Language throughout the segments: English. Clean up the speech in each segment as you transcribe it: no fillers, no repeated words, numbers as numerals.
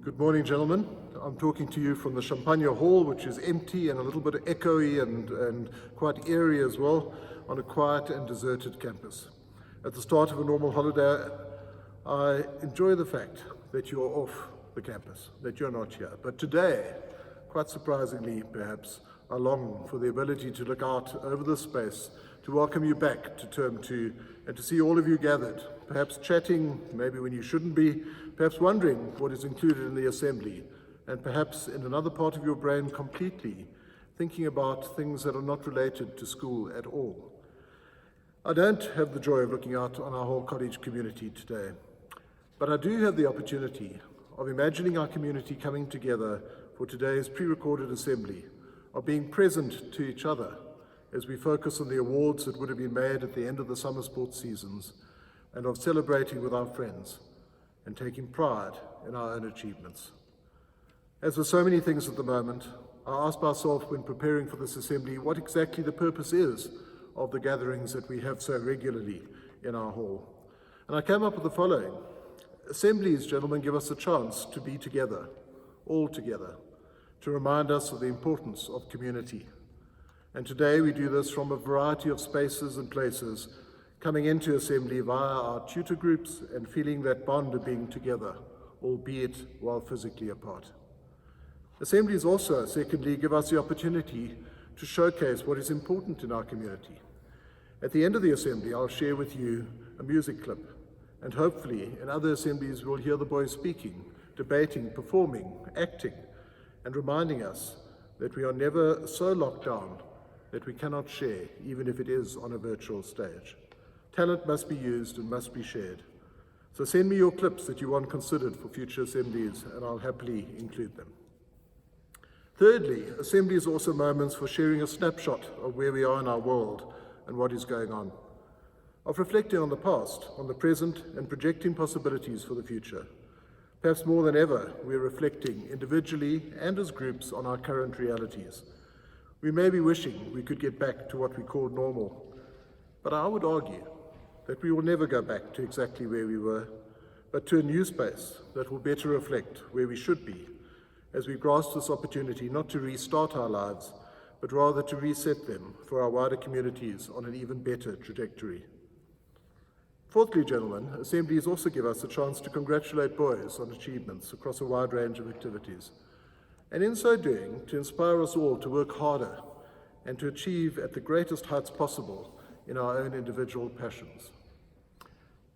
Good morning, gentlemen. I'm talking to you from the Champagne Hall, which is empty and a little bit echoey and quite eerie as well, on a quiet and deserted campus. At the start of a normal holiday, I enjoy the fact that you're off the campus, that you're not here. But today, quite surprisingly perhaps, I long for the ability to look out over this space, to welcome you back to Term 2, and to see all of you gathered, perhaps chatting, maybe when you shouldn't be, perhaps wondering what is included in the assembly, and perhaps in another part of your brain completely thinking about things that are not related to school at all. I don't have the joy of looking out on our whole college community today, but I do have the opportunity of imagining our community coming together for today's pre-recorded assembly, of being present to each other as we focus on the awards that would have been made at the end of the summer sports seasons, and of celebrating with our friends and taking pride in our own achievements. As with so many things at the moment, I asked myself when preparing for this assembly what exactly the purpose is of the gatherings that we have so regularly in our hall. And I came up with the following. Assemblies, gentlemen, give us a chance to be together, all together, to remind us of the importance of community. And today we do this from a variety of spaces and places, coming into assembly via our tutor groups and feeling that bond of being together, albeit while physically apart. Assemblies also, secondly, give us the opportunity to showcase what is important in our community. At the end of the assembly, I'll share with you a music clip, and hopefully in other assemblies we'll hear the boys speaking, debating, performing, acting, and reminding us that we are never so locked down that we cannot share, even if it is on a virtual stage. Talent must be used and must be shared. So send me your clips that you want considered for future assemblies, and I'll happily include them. Thirdly, assemblies are also moments for sharing a snapshot of where we are in our world and what is going on, of reflecting on the past, on the present, and projecting possibilities for the future. Perhaps more than ever, we're reflecting individually and as groups on our current realities. We may be wishing we could get back to what we call normal, but I would argue that we will never go back to exactly where we were, but to a new space that will better reflect where we should be, as we grasp this opportunity not to restart our lives, but rather to reset them for our wider communities on an even better trajectory. Fourthly, gentlemen, assemblies also give us a chance to congratulate boys on achievements across a wide range of activities, and in so doing, to inspire us all to work harder and to achieve at the greatest heights possible in our own individual passions.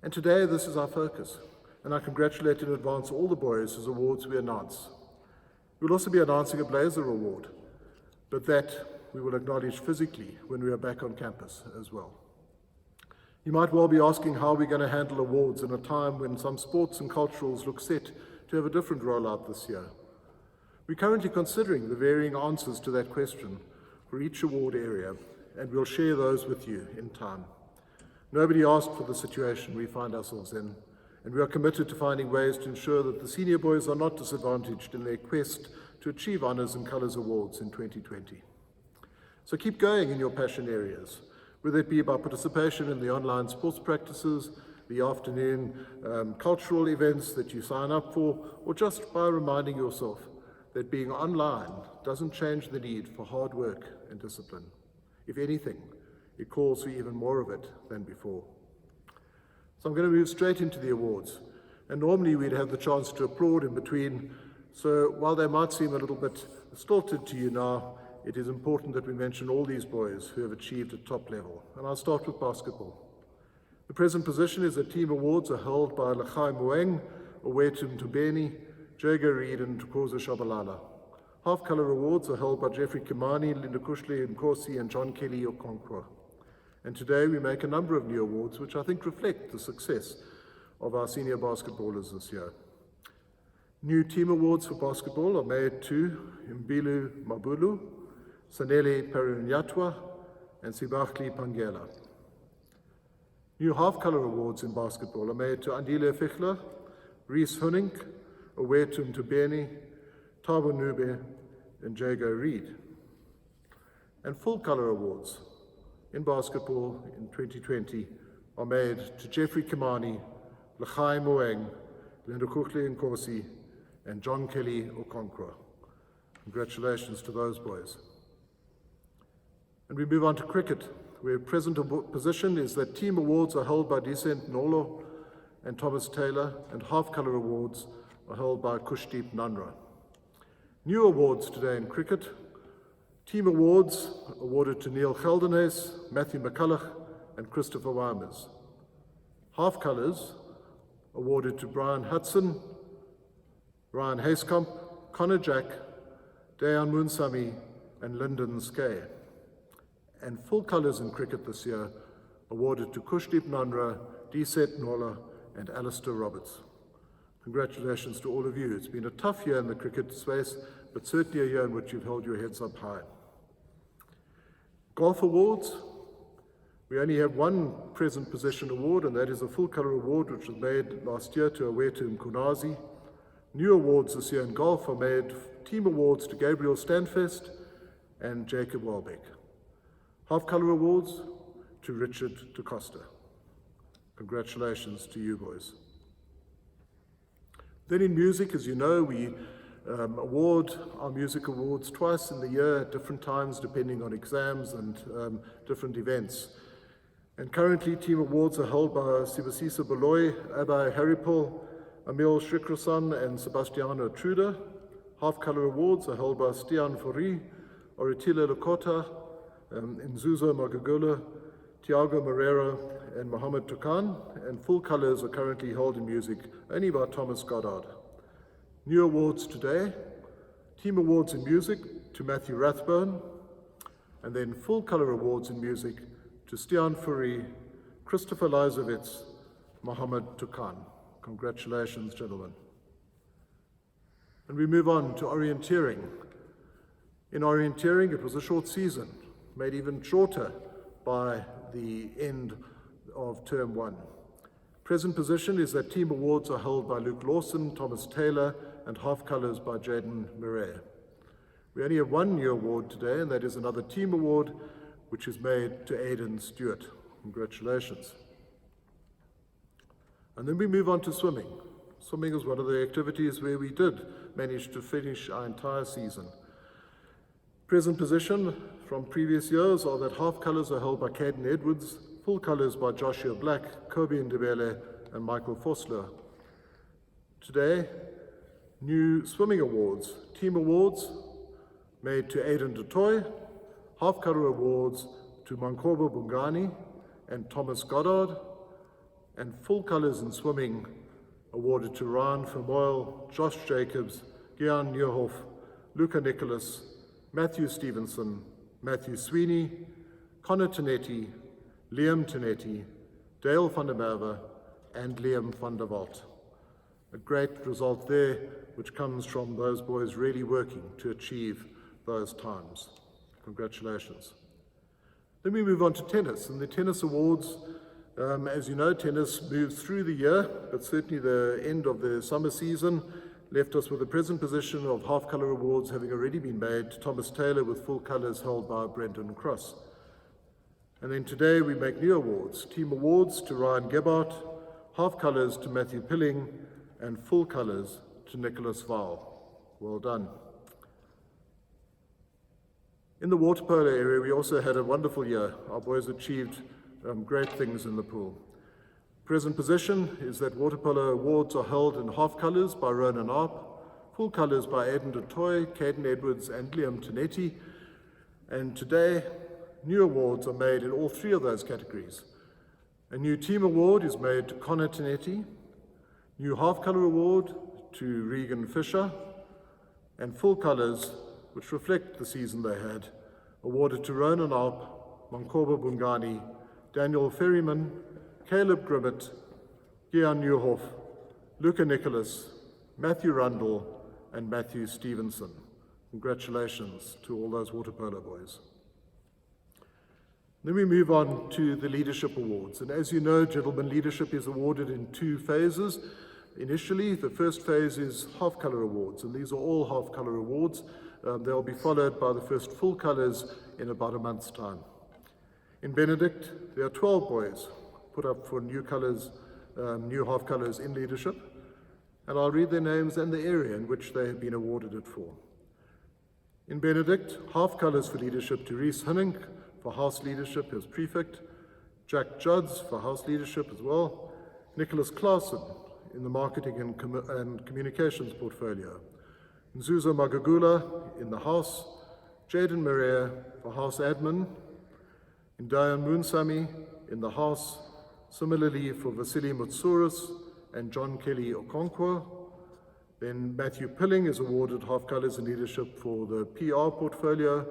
And today, this is our focus, and I congratulate in advance all the boys whose awards we announce. We'll also be announcing a Blazer Award, but that we will acknowledge physically when we are back on campus as well. You might well be asking how we're going to handle awards in a time when some sports and culturals look set to have a different rollout this year. We're currently considering the varying answers to that question for each award area, and we'll share those with you in time. Nobody asked for the situation we find ourselves in, and we are committed to finding ways to ensure that the senior boys are not disadvantaged in their quest to achieve Honours and Colours Awards in 2020. So keep going in your passion areas, whether it be by participation in the online sports practices, the afternoon cultural events that you sign up for, or just by reminding yourself that being online doesn't change the need for hard work and discipline. If anything, it calls for even more of it than before. So I'm going to move straight into the awards. And normally we'd have the chance to applaud in between. So while they might seem a little bit stilted to you now, it is important that we mention all these boys who have achieved at top level. And I'll start with basketball. The present position is that team awards are held by Lachai Moeng, Owetu Mtubeni, Jago Reed, and Tukoza Shabalala. Half-color awards are held by Jeffrey Kimani, Linda Kushle Nkosi, and John Kelly Okonkwo. And today we make a number of new awards which I think reflect the success of our senior basketballers this year. New team awards for basketball are made to Mbilu Mabulu, Sanele Perunyatwa, and Sibachli Pangela. New half-color awards in basketball are made to Andile Fichler, Reese Hunink, Owetu Mtubeni, Thabo Nube, and Jago Reed. And full-color awards in basketball in 2020 are made to Jeffrey Kimani, Lachai Moeng, Linda Kukli Nkosi, and John Kelly Okonkwo. Congratulations to those boys. And we move on to cricket, where present position is that team awards are held by Decent Nolo and Thomas Taylor, and half-colour awards are held by Kushdeep Nanra. New awards today in cricket. Team awards awarded to Neil Geldenhuys, Matthew McCulloch, and Christopher Wymers. Half-colours awarded to Brian Hudson, Ryan Hayskamp, Connor Jack, Dayan Munsami, and Lyndon Skay. And full colours in cricket this year awarded to Kushdeep Nanra, Decent Nola, and Alistair Roberts. Congratulations to all of you. It's been a tough year in the cricket space, but certainly a year in which you've held your heads up high. Golf awards. We only have one present position award, and that is a full colour award which was made last year to Awetu Mkunazi. New awards this year in golf are made team awards to Gabriel Stanfest and Jacob Welbeck. Half-colour awards to Richard DeCosta. Congratulations to you boys. Then in music, as you know, we award our music awards twice in the year at different times depending on exams and different events. And currently team awards are held by Sibasiso Baloy, Abai Haripol, Emil Shrikrasan and Sebastiano Truda. Half-colour awards are held by Stian Fourie, Oritile Lakota, Nzuzo Magagola, Tiago Moreira and Mohamed Tukan, and full colours are currently held in music only by Thomas Goddard. New awards today, team awards in music to Matthew Rathbone, and then full colour awards in music to Stian Fourie, Christopher Lizovitz, Mohamed Tukan. Congratulations, gentlemen. And we move on to orienteering. In orienteering, it was a short season, made even shorter by the end of term one. Present position is that team awards are held by Luke Lawson, Thomas Taylor, and half colours by Jaden Murray. We only have one new award today, and that is another team award, which is made to Aidan Stewart. Congratulations. And then we move on to swimming. Swimming is one of the activities where we did manage to finish our entire season. Present position from previous years are that half colours are held by Caden Edwards, full colours by Joshua Black, Kobe Ndebele, and Michael Fosler. Today, new swimming awards, team awards made to Aidan DeToy, half colour awards to Mankoba Bungani and Thomas Goddard, and full colours in swimming awarded to Ryan Vermoyle, Josh Jacobs, Gian Nieuwhof, Luca Nicholas, Matthew Stevenson, Matthew Sweeney, Connor Tonetti, Liam Tonetti, Dale van der Merwe, and Liam van der Walt. A great result there, which comes from those boys really working to achieve those times. Congratulations. Then we move on to tennis, and the tennis awards, as you know, tennis moves through the year, but certainly the end of the summer season left us with a present position of half-colour awards having already been made to Thomas Taylor, with full colours held by Brendan Cross. And then today we make new awards, team awards to Ryan Gebhardt, half colours to Matthew Pilling, and full colours to Nicholas Val. Well done. In the water polo area, we also had a wonderful year. Our boys achieved great things in the pool. Present position is that water polo awards are held in half colours by Ronan Arp, full colours by Aidan DeToy, Caden Edwards, and Liam Tonetti. And today, new awards are made in all three of those categories. A new team award is made to Connor Tonetti, new half colour award to Regan Fisher, and full colours, which reflect the season they had, awarded to Ronan Arp, Mankoba Bungani, Daniel Ferryman, Caleb Grimmett, Gian Nieuwhof, Luca Nicholas, Matthew Rundle, and Matthew Stevenson. Congratulations to all those water polo boys. Then we move on to the Leadership Awards. And as you know, gentlemen, leadership is awarded in two phases. Initially, the first phase is half-colour awards, and these are all half-colour awards. They'll be followed by the first full colours in about a month's time. In Benedict, there are 12 boys put up for new colours, new half colours in leadership. and I'll read their names and the area in which they have been awarded it for. In Benedict, half colours for leadership to Reese Hunning for House Leadership as Prefect, Jack Judds for House Leadership as well, Nicholas Claassen in the Marketing and Communications portfolio, Nzuzo Magagula in the House, Jaden Maria for House Admin, Ndayan Moonsamy in the House, similarly for Vasily Mutsuris and John Kelly Okonkwo. Then Matthew Pilling is awarded half colours in leadership for the PR portfolio,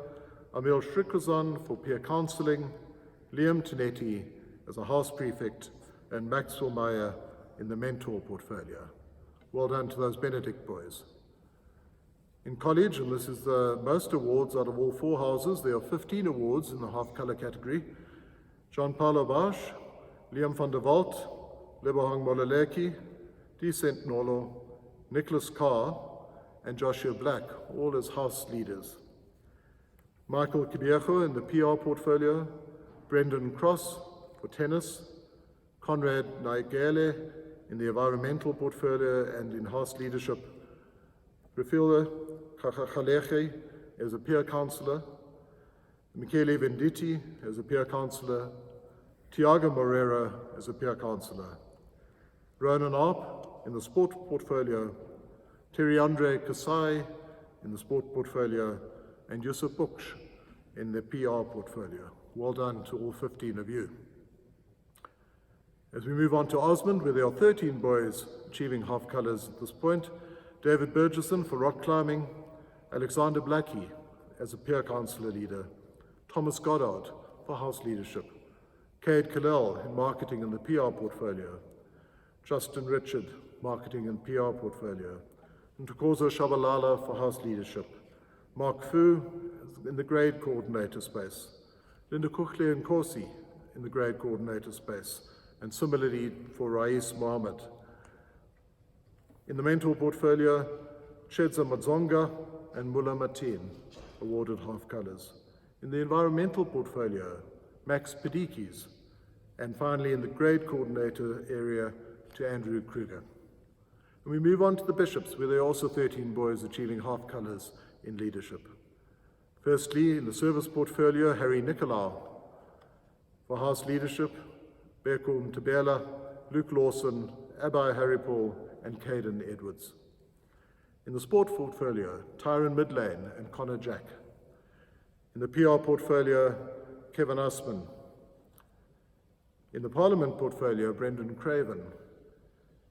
Emil Shrikozan for peer counselling, Liam Tinetti as a House Prefect, and Maxwell Meyer in the Mentor portfolio. Well done to those Benedict boys. In college, and this is the most awards out of all four houses, there are 15 awards in the half-colour category. Jean Paulo Bosch, Liam van der Walt, Lebohang Mololeki, Decent Nolo, Nicholas Carr, and Joshua Black, all as house leaders. Michael Kibiejo in the PR portfolio, Brendan Cross for tennis, Conrad Naigele in the environmental portfolio and in house leadership, Rafila Kakakaleche as a peer councillor, Michele Venditti as a peer councillor, Tiago Moreira as a peer councillor, Ronan Arp in the sport portfolio, Terry Andre Kasai in the sport portfolio, and Yusuf Buksh in the PR portfolio. Well done to all 15 of you. As we move on to Osmond, where there are 13 boys achieving half colours at this point, David Burgesson for rock climbing, Alexander Blackie as a peer councillor leader, Thomas Goddard for house leadership, Cade Kalel in marketing and the PR portfolio, Justin Richard, marketing and PR portfolio, and Ntokozo Shabalala for house leadership, Mark Fu in the grade coordinator space, Linda Kuchle and Korsi in the grade coordinator space, and similarly for Rais Mohammed. In the mentor portfolio, Chedza Madzonga and Mullah Mateen awarded half colours. In the environmental portfolio, Max Pedikis, and finally in the grade coordinator area to Andrew Kruger. And we move on to the bishops, where there are also 13 boys achieving half colours in leadership. Firstly, in the service portfolio, Harry Nicolau for house leadership, Beko Mtabela, Luke Lawson, Abai Haripol, and Caden Edwards. In the sport portfolio, Tyron Midlane and Connor Jack. In the PR portfolio, Kevin Usman. In the Parliament portfolio, Brendan Craven.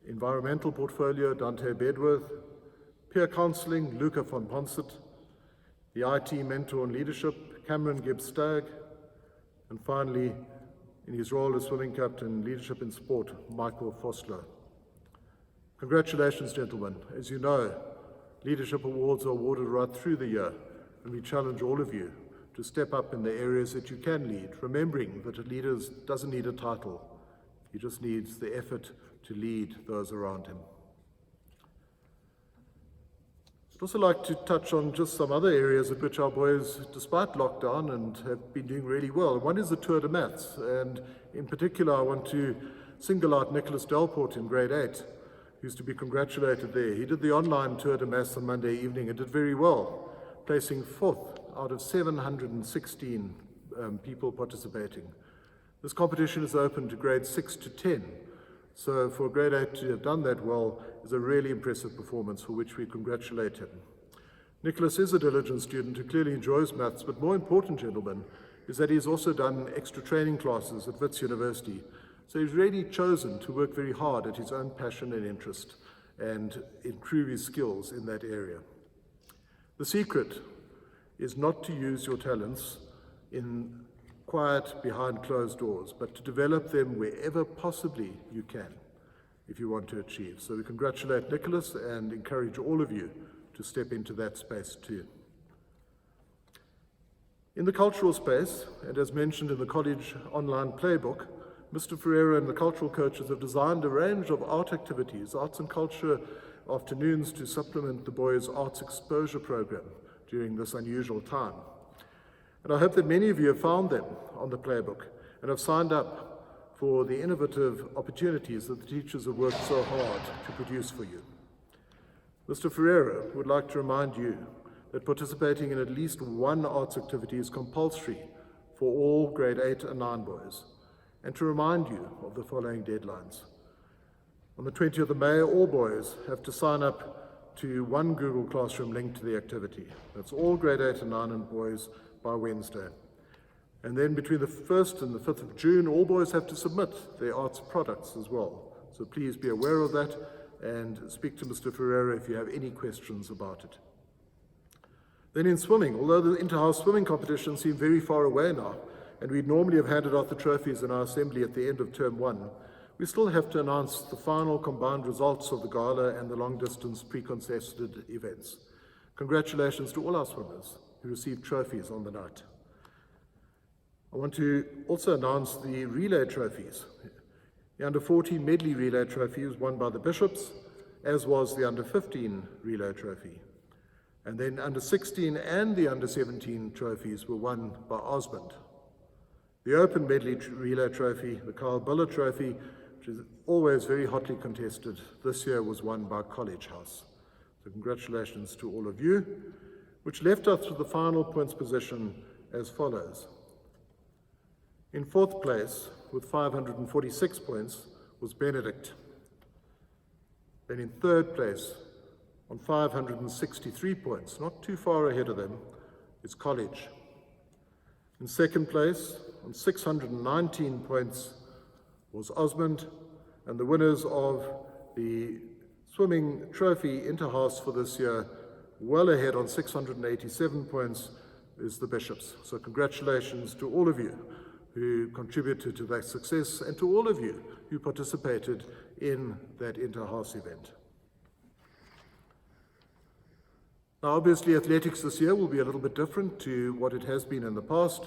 Environmental portfolio, Dante Bedworth. Peer counselling, Luca von Ponset. The IT mentor and leadership, Cameron Gibbs-Stagg. And finally, in his role as swimming captain, leadership in sport, Michael Fosler. Congratulations, gentlemen. As you know, leadership awards are awarded right through the year, and we challenge all of you to step up in the areas that you can lead, remembering that a leader doesn't need a title, he just needs the effort to lead those around him. I'd also like to touch on just some other areas at which our boys, despite lockdown, and have been doing really well. One is the Tour de Maths, and in particular I want to single out Nicholas Delport in grade 8, who's to be congratulated there. He did the online Tour de Maths on Monday evening and did very well, placing 4th out of 716 people participating. This competition is open to grades 6 to 10, so for grade 8 to have done that well is a really impressive performance for which we congratulate him. Nicholas is a diligent student who clearly enjoys maths, but more important, gentlemen, is that he's also done extra training classes at Wits University. So he's really chosen to work very hard at his own passion and interest and improve his skills in that area. The secret is not to use your talents in quiet behind closed doors, but to develop them wherever possibly you can if you want to achieve. So we congratulate Nicholas and encourage all of you to step into that space too. In the cultural space, and as mentioned in the college online playbook, Mr. Ferreira and the cultural coaches have designed a range of art activities, arts and culture afternoons to supplement the boys' arts exposure program during this unusual time. And I hope that many of you have found them on the playbook and have signed up for the innovative opportunities that the teachers have worked so hard to produce for you. Mr. Ferreira would like to remind you that participating in at least one arts activity is compulsory for all grade 8 and 9 boys, and to remind you of the following deadlines. On the 20th of May, all boys have to sign up to one Google Classroom link to the activity. That's all grade 8 and 9 and boys by Wednesday. And then between the 1st and the 5th of June, all boys have to submit their arts products as well. So please be aware of that and speak to Mr. Ferreira if you have any questions about it. Then in swimming, although the inter-house swimming competitions seem very far away now, and we'd normally have handed out the trophies in our assembly at the end of term 1, we still have to announce the final combined results of the gala and the long-distance pre-contested events. Congratulations to all our swimmers who received trophies on the night. I want to also announce the relay trophies. The under-14 medley relay trophy was won by the Bishops, as was the under-15 relay trophy. And then under-16 and the under-17 trophies were won by Osmond. The open medley relay trophy, the Carl Buller trophy, which is always very hotly contested, this year was won by College House. So congratulations to all of you, which left us with the final points position as follows. In 4th place, with 546 points, was Benedict. Then in 3rd place, on 563 points, not too far ahead of them, is College. In 2nd place, on 619 points, was Osmond, and the winners of the swimming trophy inter-house for this year, well ahead on 687 points, is the Bishops. So congratulations to all of you who contributed to that success, and to all of you who participated in that inter-house event. Now, obviously, athletics this year will be a little bit different to what it has been in the past,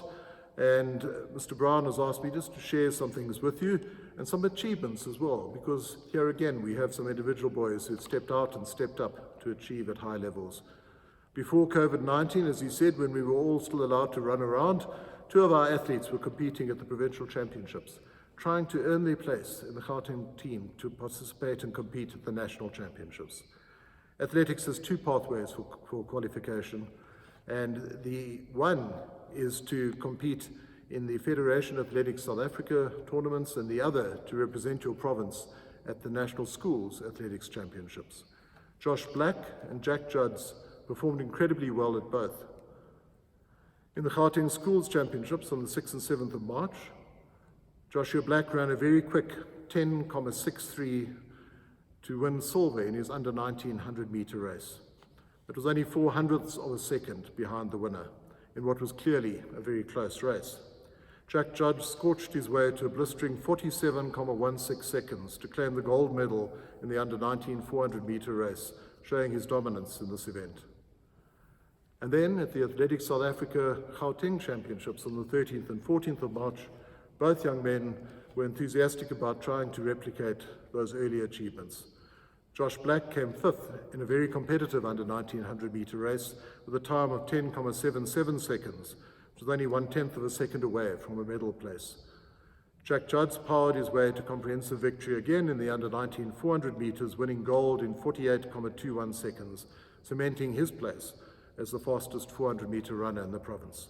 and Mr. Brown has asked me just to share some things with you, and some achievements as well, because here again we have some individual boys who stepped out and stepped up to achieve at high levels. Before COVID-19, as he said, when we were all still allowed to run around, 2 of our athletes were competing at the provincial championships, trying to earn their place in the Gauteng team to participate and compete at the national championships. Athletics has 2 pathways for qualification, and the one is to compete in the Federation Athletics South Africa tournaments, and the other to represent your province at the National Schools Athletics Championships. Josh Black and Jack Judds performed incredibly well at both. In the Gauteng Schools Championships on the 6th and 7th of March, Joshua Black ran a very quick 10,63 to win silver in his under 1900 meter race. It was only 0.04 of a second behind the winner in what was clearly a very close race. Jack Judge scorched his way to a blistering 47.16 seconds to claim the gold medal in the under 19 400 meter race, showing his dominance in this event. And then at the Athletics South Africa Gauteng Championships on the 13th and 14th of March, both young men were enthusiastic about trying to replicate those early achievements. Josh Black came 5th in a very competitive under 1900 meter race with a time of 10.77 seconds, which was only 1/10 of a second away from a medal place. Jack Judds powered his way to comprehensive victory again in the under 19 400 meters, winning gold in 48.21 seconds, cementing his place as the fastest 400 meter runner in the province.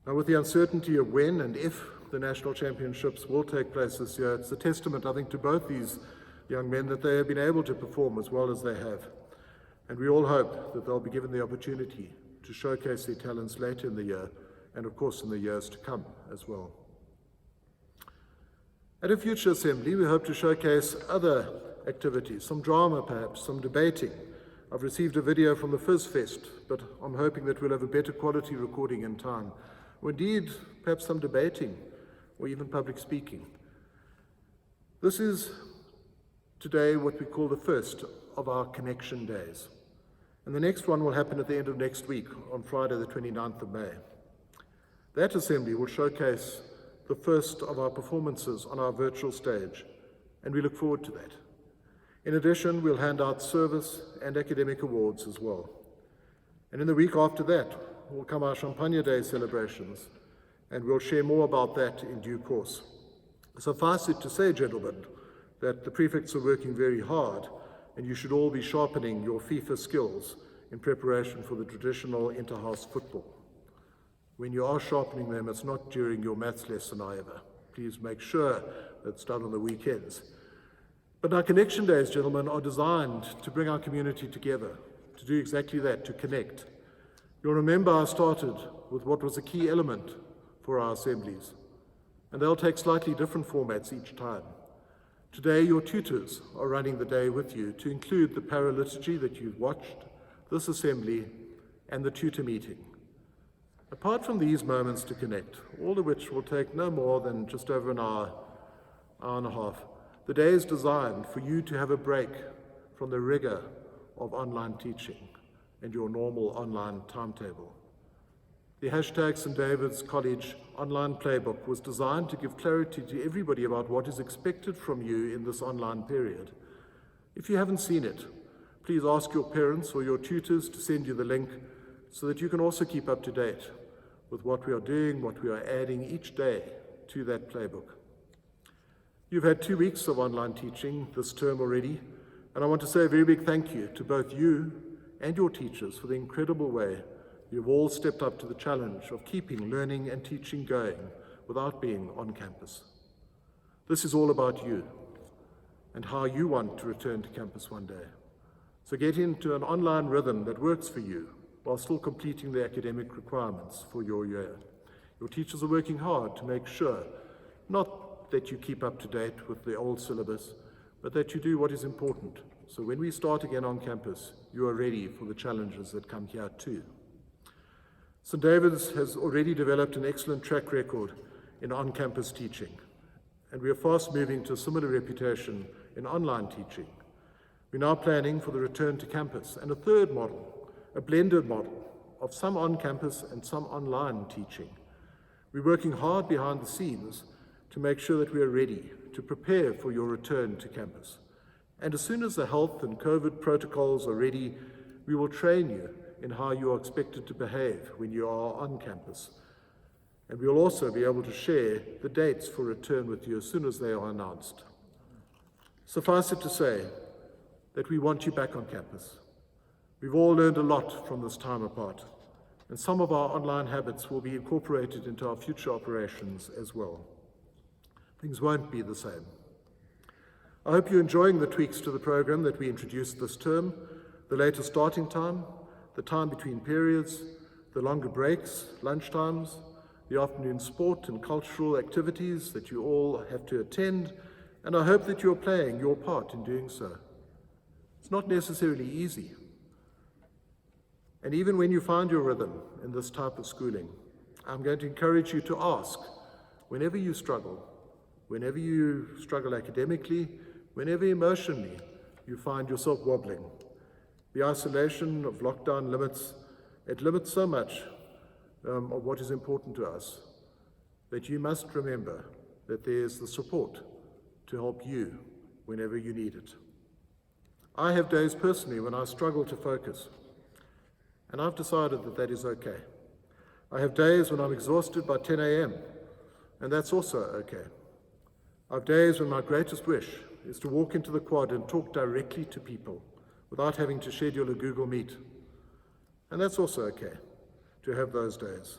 Now, with the uncertainty of when and if the national championships will take place this year, it's a testament, I think, to both these young men that they have been able to perform as well as they have. And we all hope that they'll be given the opportunity to showcase their talents later in the year, and of course in the years to come as well. At a future assembly, we hope to showcase other activities, some drama perhaps, some debating. I've received a video from the Fizz Fest, but I'm hoping that we'll have a better quality recording in time. Or indeed, perhaps some debating, or even public speaking. This is today what we call the first of our connection days. And the next one will happen at the end of next week, on Friday the 29th of May. That assembly will showcase the first of our performances on our virtual stage, and we look forward to that. In addition, we'll hand out service and academic awards as well. And in the week after that will come our Champagne Day celebrations, and we'll share more about that in due course. Suffice it to say, gentlemen, that the prefects are working very hard and you should all be sharpening your FIFA skills in preparation for the traditional inter-house football. When you are sharpening them, it's not during your maths lesson either. Please make sure that's done on the weekends. But our connection days, gentlemen, are designed to bring our community together, to do exactly that, to connect. You'll remember I started with what was a key element for our assemblies, and they'll take slightly different formats each time. Today, your tutors are running the day with you to include the paraliturgy that you've watched, this assembly, and the tutor meeting. Apart from these moments to connect, all of which will take no more than just over an hour and a half, the day is designed for you to have a break from the rigor of online teaching and your normal online timetable. The hashtag St. David's College online playbook was designed to give clarity to everybody about what is expected from you in this online period. If you haven't seen it, please ask your parents or your tutors to send you the link so that you can also keep up to date with what we are doing, what we are adding each day to that playbook. You've had 2 weeks of online teaching this term already, and I want to say a very big thank you to both you and your teachers for the incredible way you've all stepped up to the challenge of keeping learning and teaching going without being on campus. This is all about you and how you want to return to campus one day. So get into an online rhythm that works for you while still completing the academic requirements for your year. Your teachers are working hard to make sure, not that you keep up to date with the old syllabus, but that you do what is important. So when we start again on campus, you are ready for the challenges that come here too. St. David's has already developed an excellent track record in on-campus teaching, and we are fast moving to a similar reputation in online teaching. We're now planning for the return to campus and a third model, a blended model of some on-campus and some online teaching. We're working hard behind the scenes to make sure that we are ready to prepare for your return to campus. And as soon as the health and COVID protocols are ready, we will train you in how you are expected to behave when you are on campus. And we will also be able to share the dates for return with you as soon as they are announced. Suffice it to say that we want you back on campus. We've all learned a lot from this time apart, and some of our online habits will be incorporated into our future operations as well. Things won't be the same. I hope you're enjoying the tweaks to the program that we introduced this term, the later starting time, the time between periods, the longer breaks, lunch times, the afternoon sport and cultural activities that you all have to attend, and I hope that you're playing your part in doing so. It's not necessarily easy. And even when you find your rhythm in this type of schooling, I'm going to encourage you to ask, whenever you struggle academically, whenever emotionally you find yourself wobbling. The isolation of lockdown limits so much of what is important to us that you must remember that there's the support to help you whenever you need it. I have days personally when I struggle to focus, and I've decided that that is okay. I have days when I'm exhausted by 10 a.m., and that's also okay. I have days when my greatest wish is to walk into the quad and talk directly to people without having to schedule a Google Meet. And that's also okay to have those days.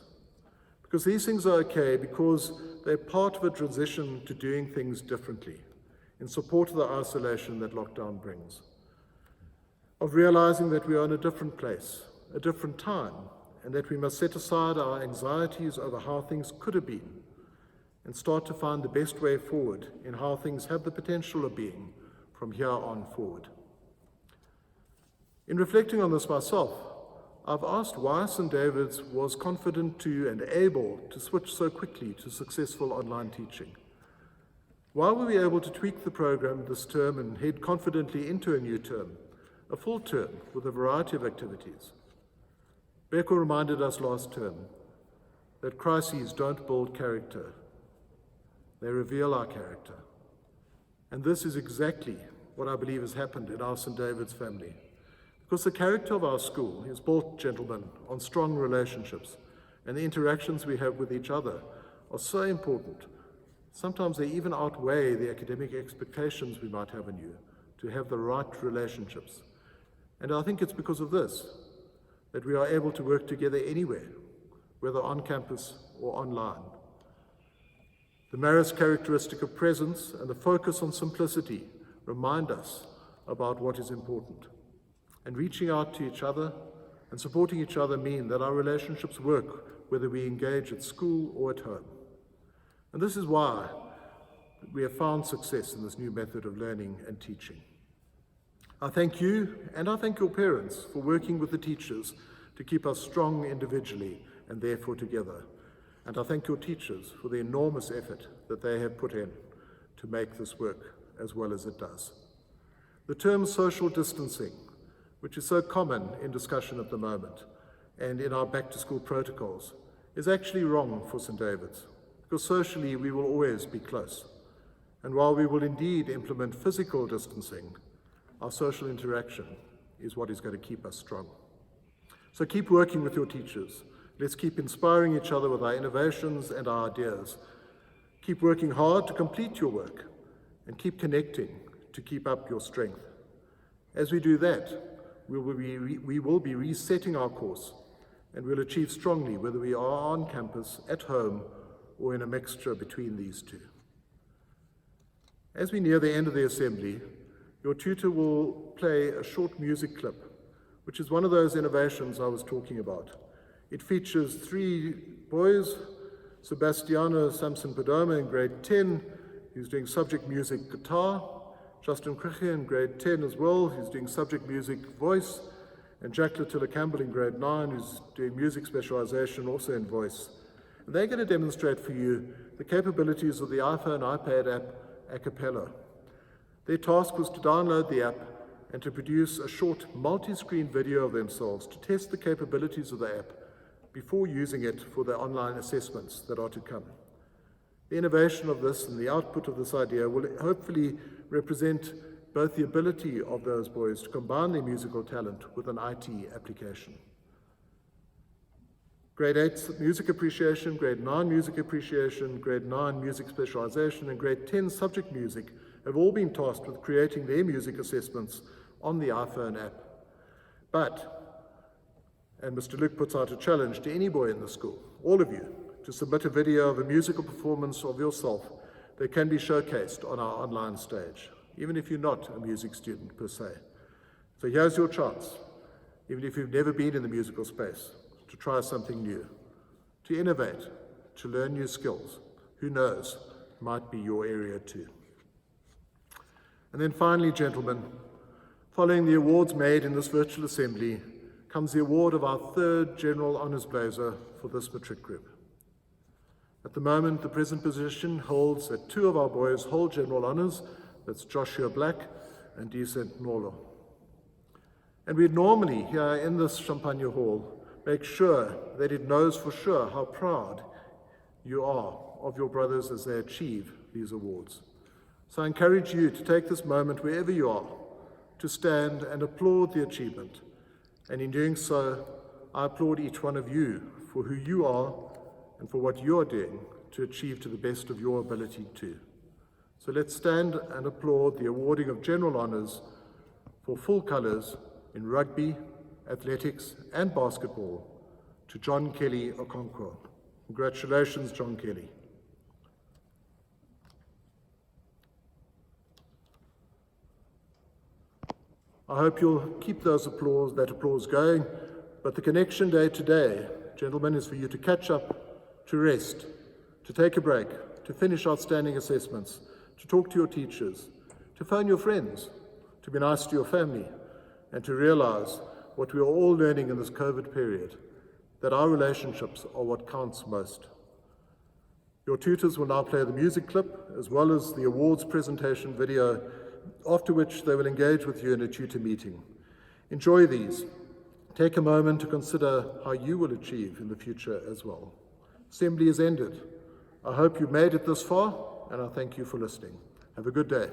Because these things are okay because they're part of a transition to doing things differently in support of the isolation that lockdown brings. Of realizing that we are in a different place, a different time, and that we must set aside our anxieties over how things could have been and start to find the best way forward in how things have the potential of being from here on forward. In reflecting on this myself, I've asked why St. David's was confident to and able to switch so quickly to successful online teaching. Why were we able to tweak the program this term and head confidently into a new term, a full term with a variety of activities? Beko reminded us last term that crises don't build character, they reveal our character. And this is exactly what I believe has happened in our St. David's family. Because the character of our school is built, gentlemen, on strong relationships, and the interactions we have with each other are so important. Sometimes they even outweigh the academic expectations we might have in you, to have the right relationships. And I think it's because of this that we are able to work together anywhere, whether on campus or online. The Marist characteristic of presence and the focus on simplicity remind us about what is important. And reaching out to each other and supporting each other mean that our relationships work whether we engage at school or at home. And this is why we have found success in this new method of learning and teaching. I thank you and I thank your parents for working with the teachers to keep us strong individually and therefore together. And I thank your teachers for the enormous effort that they have put in to make this work as well as it does. The term social distancing, which is so common in discussion at the moment and in our back-to-school protocols, is actually wrong for St. David's, because socially we will always be close. And while we will indeed implement physical distancing, our social interaction is what is going to keep us strong. So keep working with your teachers. Let's keep inspiring each other with our innovations and our ideas. Keep working hard to complete your work and keep connecting to keep up your strength. As we do that, we will be resetting our course and we'll achieve strongly whether we are on campus, at home, or in a mixture between these two. As we near the end of the assembly, your tutor will play a short music clip, which is one of those innovations I was talking about. It features 3 boys, Sebastiano Samson Padoma in grade 10, who's doing subject music guitar, Justin Kriche in grade 10 as well, who's doing subject music voice, and Jack Latilla Campbell in grade 9, who's doing music specialization also in voice. And they're going to demonstrate for you the capabilities of the iPhone, iPad app, a cappella. Their task was to download the app and to produce a short multi-screen video of themselves to test the capabilities of the app before using it for their online assessments that are to come. The innovation of this and the output of this idea will hopefully represent both the ability of those boys to combine their musical talent with an IT application. Grade 8 music appreciation, grade 9 music appreciation, grade 9 music specialization, and grade 10 subject music have all been tasked with creating their music assessments on the iPhone app. And Mr. Luke puts out a challenge to any boy in the school, all of you, to submit a video of a musical performance of yourself that can be showcased on our online stage, even if you're not a music student per se. So here's your chance, even if you've never been in the musical space, to try something new, to innovate, to learn new skills. Who knows, might be your area too. And then finally, gentlemen, following the awards made in this virtual assembly comes the award of our 3rd General Honours Blazer for this matric group. At the moment, the present position holds that 2 of our boys hold General Honours, that's Joshua Black and Decent Nolo. And we normally, here in this Champagne Hall, make sure that it knows for sure how proud you are of your brothers as they achieve these awards. So I encourage you to take this moment wherever you are, to stand and applaud the achievement. And in doing so, I applaud each one of you for who you are and for what you are doing to achieve to the best of your ability too. So let's stand and applaud the awarding of General Honours for full colours in rugby, athletics and basketball to John Kelly Okonkwo. Congratulations, John Kelly. I hope you'll keep that applause going, but the connection day today, gentlemen, is for you to catch up, to rest, to take a break, to finish outstanding assessments, to talk to your teachers, to phone your friends, to be nice to your family, and to realize what we are all learning in this COVID period, that our relationships are what counts most. Your tutors will now play the music clip as well as the awards presentation video, after which they will engage with you in a tutor meeting. Enjoy these. Take a moment to consider how you will achieve in the future as well. Assembly is ended. I hope you've made it this far, and I thank you for listening. Have a good day.